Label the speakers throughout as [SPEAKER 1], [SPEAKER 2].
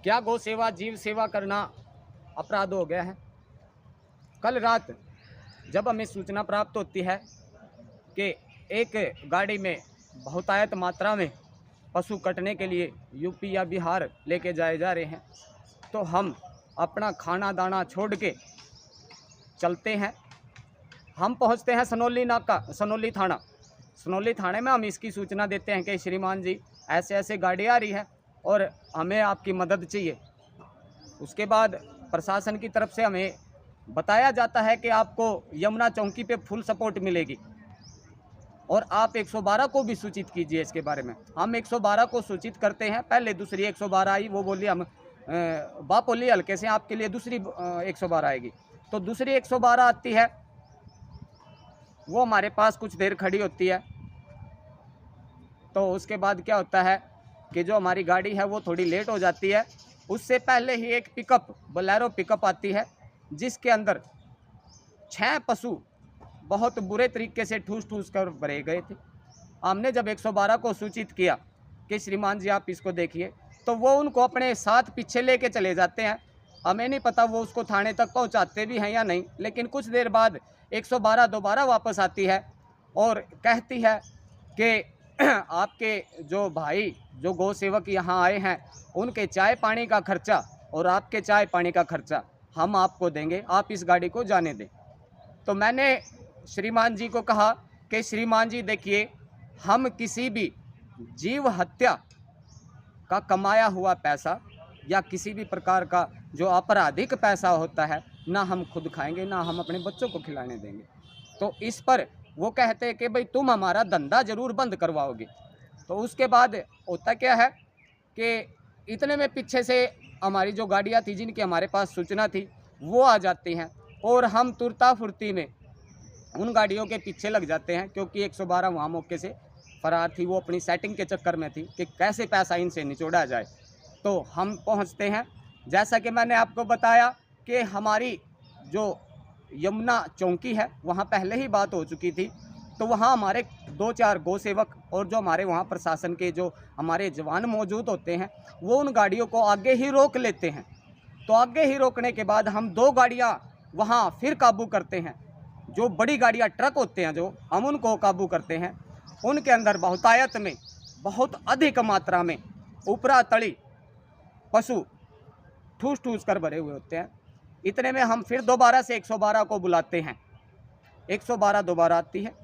[SPEAKER 1] क्या गौ सेवा जीव सेवा करना अपराध हो गया है? कल रात जब हमें सूचना प्राप्त होती है कि एक गाड़ी में बहुतायत मात्रा में पशु कटने के लिए यूपी या बिहार लेके जाए जा रहे हैं, तो हम अपना खाना दाना छोड़ के चलते हैं। हम पहुंचते हैं सनोली नाका, सनोली थाना। सनोली थाने में हम इसकी सूचना देते हैं कि श्रीमान जी ऐसे ऐसे गाड़ी आ रही है और हमें आपकी मदद चाहिए। उसके बाद प्रशासन की तरफ से हमें बताया जाता है कि आपको यमुना चौकी पे फुल सपोर्ट मिलेगी और आप 112 को भी सूचित कीजिए इसके बारे में। हम 112 को सूचित करते हैं। पहले दूसरी 112 आई, वो बोली हम बापोली हल्के से आपके लिए दूसरी 112 आएगी। तो दूसरी 112 आती है, वो हमारे पास कुछ देर खड़ी होती है। तो उसके बाद क्या होता है कि जो हमारी गाड़ी है वो थोड़ी लेट हो जाती है। उससे पहले ही एक पिकअप, बोलेरो पिकअप आती है, जिसके अंदर 6 पशु बहुत बुरे तरीके से ठूस ठूस कर भरे गए थे। हमने जब 112 को सूचित किया कि श्रीमान जी आप इसको देखिए, तो वो उनको अपने साथ पीछे लेके चले जाते हैं। हमें नहीं पता वो उसको थाने तक पहुंचाते भी हैं या नहीं, लेकिन कुछ देर बाद 112 दोबारा वापस आती है और कहती है कि आपके जो भाई जो गौ सेवक यहाँ आए हैं, उनके चाय पानी का खर्चा और आपके चाय पानी का खर्चा हम आपको देंगे, आप इस गाड़ी को जाने दें। तो मैंने श्रीमान जी को कहा कि श्रीमान जी देखिए, हम किसी भी जीव हत्या का कमाया हुआ पैसा या किसी भी प्रकार का जो आपराधिक पैसा होता है, ना हम खुद खाएंगे ना हम अपने बच्चों को खिलाने देंगे। तो इस पर वो कहते हैं कि भाई तुम हमारा धंधा ज़रूर बंद करवाओगे। तो उसके बाद होता क्या है कि इतने में पीछे से हमारी जो गाड़ियाँ थी जिनकी हमारे पास सूचना थी वो आ जाती हैं और हम तुरता फुर्ती में उन गाड़ियों के पीछे लग जाते हैं, क्योंकि 112 वहाँ मौके से फरार थी। वो अपनी सेटिंग के चक्कर में थी कि कैसे पैसा इनसे निचोड़ा जाए। तो हम पहुँचते हैं, जैसा कि मैंने आपको बताया कि हमारी जो यमुना चौकी है वहाँ पहले ही बात हो चुकी थी। तो वहाँ हमारे 2-4 गौ सेवक और जो हमारे वहाँ प्रशासन के जो हमारे जवान मौजूद होते हैं, वो उन गाड़ियों को आगे ही रोक लेते हैं। तो आगे ही रोकने के बाद हम 2 गाड़ियाँ वहाँ फिर काबू करते हैं। जो बड़ी गाड़ियाँ ट्रक होते हैं जो हम उनको काबू करते हैं, उनके अंदर बहुतायत में बहुत अधिक मात्रा में ऊपरा तली पशु ठूस ठूस कर भरे हुए होते हैं। इतने में हम फिर दोबारा से 112 को बुलाते हैं। 112 दोबारा आती है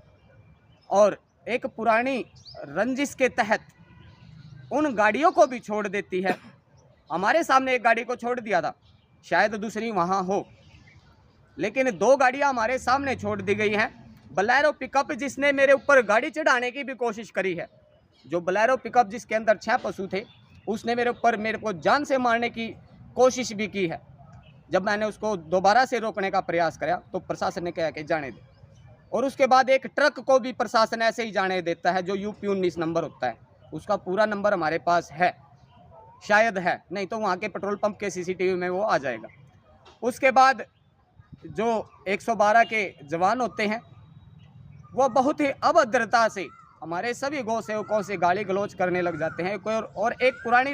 [SPEAKER 1] और एक पुरानी रंजिश के तहत उन गाड़ियों को भी छोड़ देती है। हमारे सामने एक गाड़ी को छोड़ दिया था, शायद दूसरी वहाँ हो, लेकिन 2 गाड़ियाँ हमारे सामने छोड़ दी गई हैं। बोलेरो पिकअप जिसने मेरे ऊपर गाड़ी चढ़ाने की भी कोशिश करी है, जो बोलेरो पिकअप जिसके अंदर 6 पशु थे, उसने मेरे को जान से मारने की कोशिश भी की है। जब मैंने उसको दोबारा से रोकने का प्रयास किया तो प्रशासन ने कहा कि जाने दे। और उसके बाद एक ट्रक को भी प्रशासन ऐसे ही जाने देता है, जो यूपी 19 नंबर होता है। उसका पूरा नंबर हमारे पास है, शायद है, नहीं तो वहाँ के पेट्रोल पंप के सीसीटीवी में वो आ जाएगा। उसके बाद जो 112 के जवान होते हैं वो बहुत ही अभद्रता से हमारे सभी गौ सेवकों से गाली गलौज करने लग जाते हैं। और एक पुरानी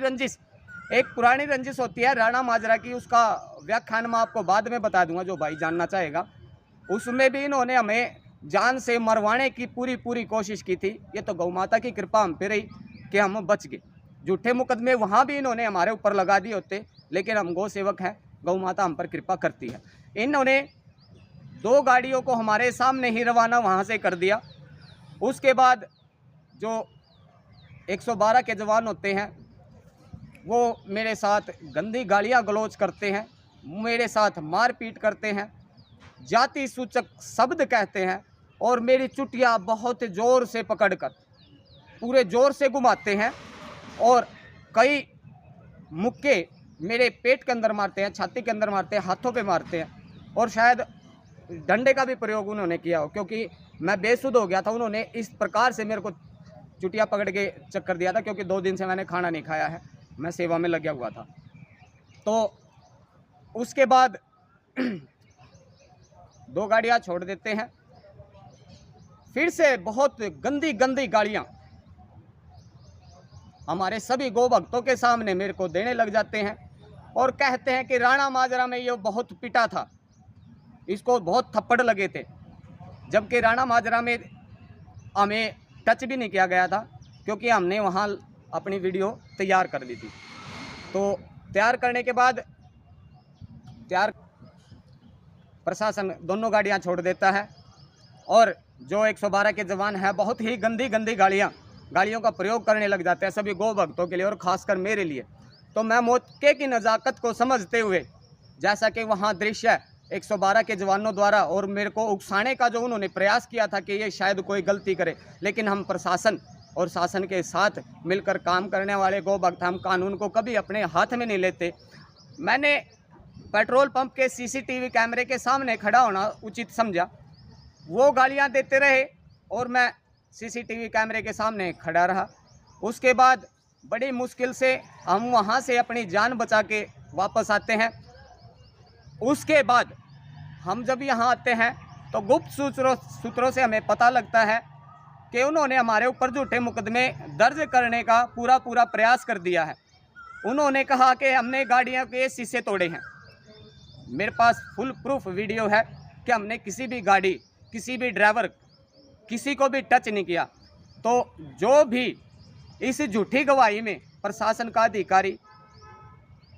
[SPEAKER 1] रंजिश होती है राणा माजरा की, उसका व्याख्यान मैं आपको बाद में बता दूंगा जो भाई जानना चाहेगा। उसमें भी इन्होंने हमें जान से मरवाने की पूरी कोशिश की थी। ये तो गौ माता की कृपा हम पे रही कि हम बच गए। झूठे मुकदमे वहाँ भी इन्होंने हमारे ऊपर लगा दिए होते, लेकिन हम गौ सेवक हैं, गौ माता हम पर कृपा करती है। इन्होंने 2 गाड़ियों को हमारे सामने ही रवाना वहाँ से कर दिया। उसके बाद जो 112 के जवान होते हैं वो मेरे साथ गंदी गालियाँ गलौज करते हैं, मेरे साथ मारपीट करते हैं, जाति सूचक शब्द कहते हैं और मेरी चुटिया बहुत ज़ोर से पकड़कर पूरे ज़ोर से घुमाते हैं और कई मुक्के मेरे पेट के अंदर मारते हैं, छाती के अंदर मारते हैं, हाथों पे मारते हैं और शायद डंडे का भी प्रयोग उन्होंने किया हो, क्योंकि मैं बेसुध हो गया था। उन्होंने इस प्रकार से मेरे को चुटिया पकड़ के चक्कर दिया था, क्योंकि 2 दिन से मैंने खाना नहीं खाया है, मैं सेवा में लगा हुआ था। तो उसके बाद 2 गाड़ियाँ छोड़ देते हैं। फिर से बहुत गंदी गाड़ियाँ हमारे सभी गौ भक्तों के सामने मेरे को देने लग जाते हैं। और कहते हैं कि राणा माजरा में ये बहुत पिटा था, इसको बहुत थप्पड़ लगे थे, जबकि राणा माजरा में हमें टच भी नहीं किया गया था, क्योंकि हमने वहाँ अपनी वीडियो तैयार कर ली थी। तो तैयार करने के बाद प्रशासन दोनों गाड़ियाँ छोड़ देता है, और जो 112 के जवान हैं बहुत ही गंदी गाड़ियों का प्रयोग करने लग जाते हैं सभी गौ भक्तों के लिए, और ख़ासकर मेरे लिए। तो मैं मौके की नज़ाकत को समझते हुए, जैसा कि वहाँ दृश्य 112 के जवानों द्वारा और मेरे को उकसाने का जो उन्होंने प्रयास किया था कि ये शायद कोई गलती करे, लेकिन हम प्रशासन और शासन के साथ मिलकर काम करने वाले गौ भक्त, हम कानून को कभी अपने हाथ में नहीं लेते। मैंने पेट्रोल पंप के CCTV कैमरे के सामने खड़ा होना उचित समझा। वो गालियां देते रहे और मैं CCTV कैमरे के सामने खड़ा रहा। उसके बाद बड़ी मुश्किल से हम वहां से अपनी जान बचा के वापस आते हैं। उसके बाद हम जब यहाँ आते हैं तो गुप्त सूत्रों से हमें पता लगता है कि उन्होंने हमारे ऊपर झूठे मुकदमे दर्ज करने का पूरा प्रयास कर दिया है। उन्होंने कहा कि हमने गाड़ियों के शीशे तोड़े हैं। मेरे पास फुल प्रूफ वीडियो है कि हमने किसी भी गाड़ी, किसी भी ड्राइवर, किसी को भी टच नहीं किया। तो जो भी इस झूठी गवाही में प्रशासन का अधिकारी,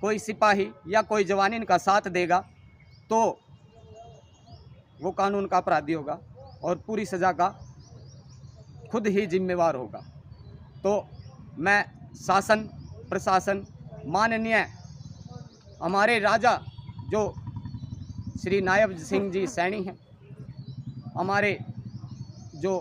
[SPEAKER 1] कोई सिपाही या कोई जवान इनका साथ देगा तो वो कानून का अपराधी होगा और पूरी सज़ा का खुद ही जिम्मेवार होगा। तो मैं शासन, प्रशासन, माननीय हमारे राजा जो श्री नायब सिंह जी सैनी हैं, हमारे जो